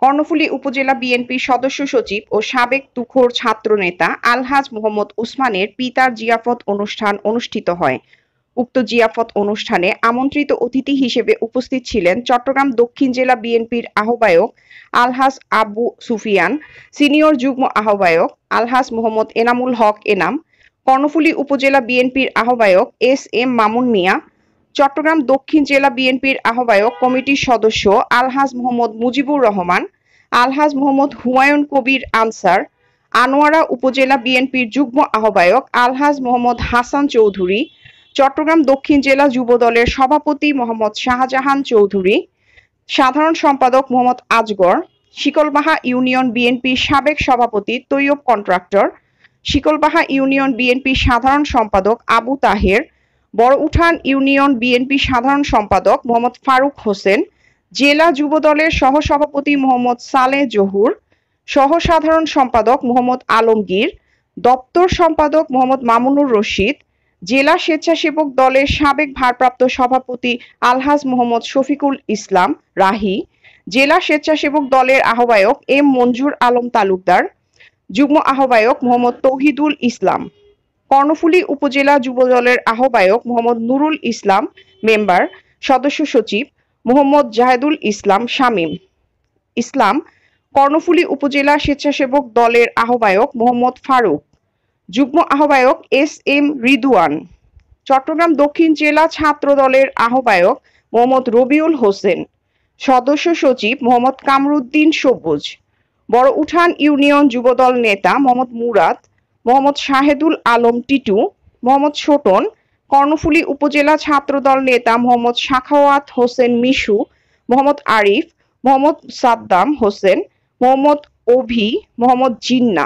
কর্ণফুলী উপজেলা বিএনপির সদস্য সচিব ও সাবেক তুখোড় ছাত্রনেতা আলহাজ মোহাম্মদ ওসমানের পিতার জিয়াফত অনুষ্ঠান অনুষ্ঠিত হয়। উক্ত জিয়াফত অনুষ্ঠানে আমন্ত্রিত অতিথি হিসেবে উপস্থিত ছিলেন চট্টগ্রাম দক্ষিণ জেলা বিএনপির আহ্বায়ক আলহাজ আবু সুফিয়ান, সিনিয়র যুগ্ম আহ্বায়ক আলহাজ মোহাম্মদ এনামুল হক এনাম, কর্ণফুলী উপজেলা বিএনপির আহ্বায়ক এস এম মামুন মিয়া, চট্টগ্রাম দক্ষিণ জেলা বিএনপির আহ্বায়ক কমিটির সদস্য আলহাজ মোহাম্মদ মুজিবুর রহমান, আলহাজ মোহাম্মদ হুমায়ুন কবির আনসার, আনোয়ারা উপজেলা বিএনপির যুগ্ম আহ্বায়ক আলহাজ মোহাম্মদ হাসান চৌধুরী, চট্টগ্রাম দক্ষিণ জেলা যুবদলের সভাপতি মোহাম্মদ শাহজাহান চৌধুরী, সাধারণ সম্পাদক মোহাম্মদ আজগর, শিকলবাহা ইউনিয়ন বিএনপির সাবেক সভাপতি তৈয়ব কন্ট্রাক্টর, শিকলবাহা ইউনিয়ন বিএনপির সাধারণ সম্পাদক আবু তাহের, বড় উঠান ইউনিয়ন বিএনপি সাধারণ সম্পাদক মোহাম্মদ ফারুক হোসেন, জেলা যুবদলের সহসভাপতি মোহাম্মদ সালেহ জহুর, সহ সাধারণ সম্পাদক মোহাম্মদ আলমগীর, দপ্তর সম্পাদক মোহাম্মদ মামুনুর রশিদ, জেলা স্বেচ্ছাসেবক দলের সাবেক ভারপ্রাপ্ত সভাপতি আলহাজ মোহাম্মদ শফিকুল ইসলাম রাহি, জেলা স্বেচ্ছাসেবক দলের আহ্বায়ক এম মঞ্জুর আলম তালুকদার, যুগ্ম আহ্বায়ক মোহাম্মদ তৌহিদুল ইসলাম, কর্ণফুলী উপজেলা যুবদলের আহ্বায়ক মোহাম্মদ নুরুল ইসলাম মেম্বার, সদস্য সচিব মোহাম্মদ জাহেদুল ইসলাম শামীম ইসলাম, কর্ণফুলী উপজেলা স্বেচ্ছাসেবক দলের আহ্বায়ক মোহাম্মদ ফারুক, যুগ্ম আহ্বায়ক এস এম রিদুয়ান, চট্টগ্রাম দক্ষিণ জেলা ছাত্র দলের আহ্বায়ক মোহাম্মদ রবিউল হোসেন, সদস্য সচিব মোহাম্মদ কামরুদ্দিন সবুজ, বড় উঠান ইউনিয়ন যুবদল নেতা মোহাম্মদ মুরাদ, মোহাম্মদ শাহেদুল আলম টিটু, মোহাম্মদ ছোটন, কর্ণফুলী উপজেলা ছাত্রদল নেতা মোহাম্মদ সাখাওয়াত হোসেন মিশু, মোহাম্মদ আরিফ, মোহাম্মদ সাদ্দাম হোসেন, মোহাম্মদ অভি, মোহাম্মদ জিন্না।